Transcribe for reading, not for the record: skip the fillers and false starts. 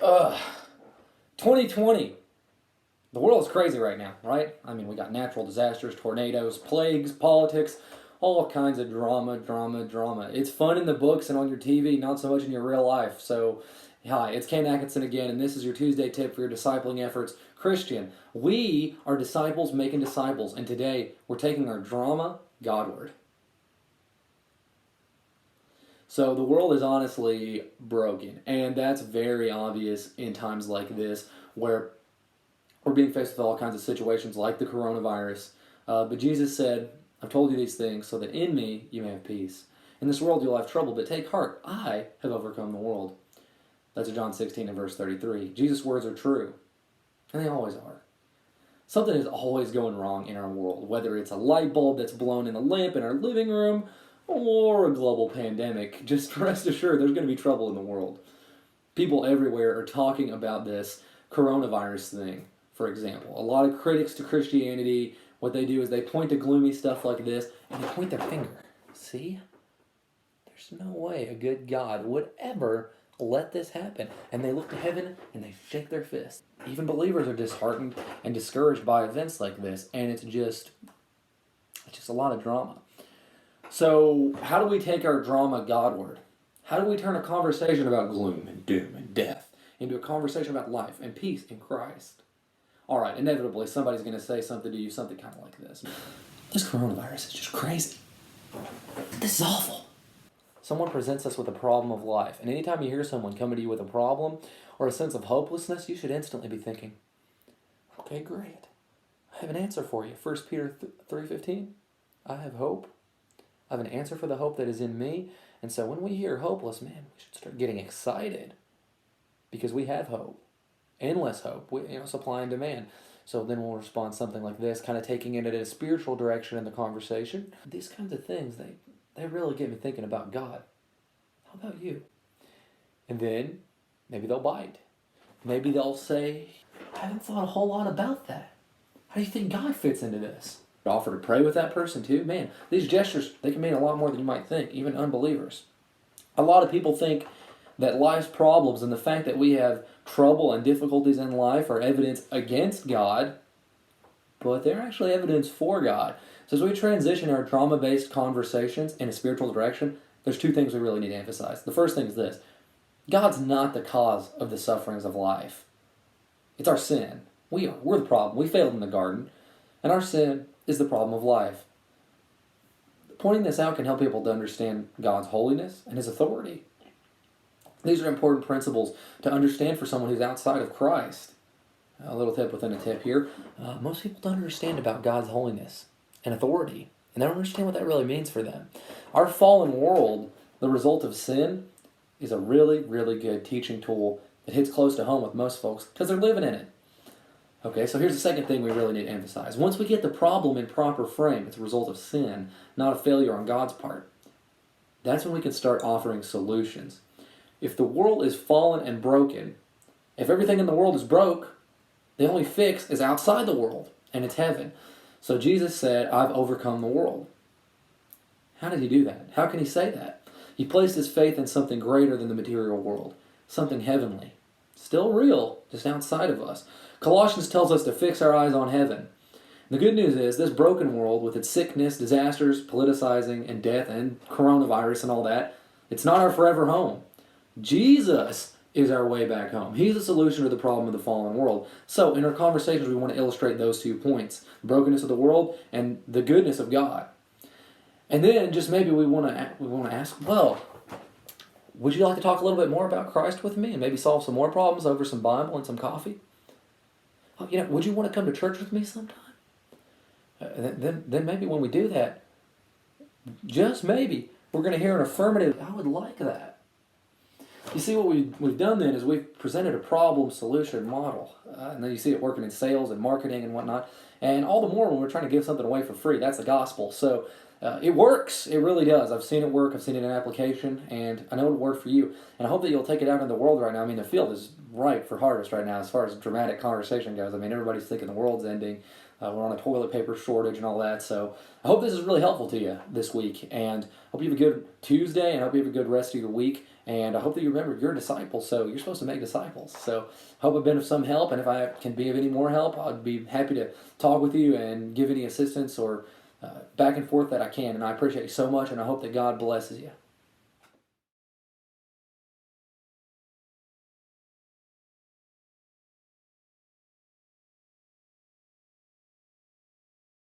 Uh, 2020. The world is crazy right now, right? I mean, we got natural disasters, tornadoes, plagues, politics, all kinds of drama. It's fun in the books and on your TV, not so much in your real life. So, hi, it's Ken Atkinson again, and this is your Tuesday tip for your discipling efforts. Christian, we are disciples making disciples, and today we're taking our drama Godward. So the world is honestly broken, and that's very obvious in times like this where we're being faced with all kinds of situations like the coronavirus. But Jesus said, I've told you these things so that in me you may have peace. In this world you'll have trouble, but take heart, I have overcome the world. That's John 16 and verse 33. Jesus' words are true, and they always are. Something is always going wrong in our world, whether it's a light bulb that's blown in a lamp in our living room, or a global pandemic. Just rest assured there's going to be trouble in the world. People everywhere are talking about this coronavirus thing, for example. A lot of critics to Christianity, what they do is they point to gloomy stuff like this, and they point their finger. See? There's no way a good God would ever let this happen. And they look to heaven and they shake their fist. Even believers are disheartened and discouraged by events like this, and it's just a lot of drama. So, how do we take our drama Godward? How do we turn a conversation about gloom and doom and death into a conversation about life and peace in Christ? All right, inevitably somebody's going to say something to you, something kind of like this. This coronavirus is just crazy. This is awful. Someone presents us with a problem of life, and anytime you hear someone coming to you with a problem or a sense of hopelessness, you should instantly be thinking, okay, great. I have an answer for you. 1 Peter 3:15, I have hope. I have an answer for the hope that is in me. And so when we hear hopeless, man, we should start getting excited because we have hope. Endless hope. Supply and demand. So then we'll respond something like this, kind of taking it in a spiritual direction in the conversation. These kinds of things, they really get me thinking about God. How about you? And then maybe they'll bite. Maybe they'll say, I haven't thought a whole lot about that. How do you think God fits into this? Offer to pray with that person too. Man, these gestures, they can mean a lot more than you might think, even unbelievers. A lot of people think that life's problems and the fact that we have trouble and difficulties in life are evidence against God, but they're actually evidence for God. So as we transition our trauma-based conversations in a spiritual direction, there's two things we really need to emphasize. The first thing is this: God's not the cause of the sufferings of life. It's our sin. We're the problem. We failed in the garden, and our sin is the problem of life. Pointing this out can help people to understand God's holiness and His authority. These are important principles to understand for someone who's outside of Christ. A little tip within a tip here. Most people don't understand about God's holiness and authority, and they don't understand what that really means for them. Our fallen world, the result of sin, is a really, really good teaching tool that hits close to home with most folks because they're living in it. Okay, so here's the second thing we really need to emphasize. Once we get the problem in proper frame, it's a result of sin, not a failure on God's part. That's when we can start offering solutions. If the world is fallen and broken, if everything in the world is broke, the only fix is outside the world, and it's heaven. So Jesus said, I've overcome the world. How did He do that? How can He say that? He placed His faith in something greater than the material world, something heavenly. Still real, just outside of us. Colossians tells us to fix our eyes on heaven. The good news is this broken world with its sickness, disasters, politicizing, and death, and coronavirus and all that, it's not our forever home. Jesus is our way back home. He's the solution to the problem of the fallen world. So in our conversations, we want to illustrate those 2 points: the brokenness of the world and the goodness of God. And then just maybe we want to ask, well, would you like to talk a little bit more about Christ with me and maybe solve some more problems over some Bible and some coffee? Oh, would you want to come to church with me sometime? Then maybe when we do that, just maybe, we're going to hear an affirmative, I would like that. You see, what we've done then is we've presented a problem-solution model. And then you see it working in sales and marketing and whatnot. And all the more when we're trying to give something away for free. That's the gospel. So it works. It really does. I've seen it work. I've seen it in application. And I know it'll work for you. And I hope that you'll take it out in the world right now. I mean, the field is ripe for harvest right now as far as dramatic conversation goes. I mean, everybody's thinking the world's ending. We're on a toilet paper shortage and all that. So I hope this is really helpful to you this week. And hope you have a good Tuesday, and hope you have a good rest of your week. And I hope that you remember you're a disciple, so you're supposed to make disciples. So I hope I've been of some help. And if I can be of any more help, I'd be happy to talk with you and give any assistance or back and forth that I can. And I appreciate you so much, and I hope that God blesses you.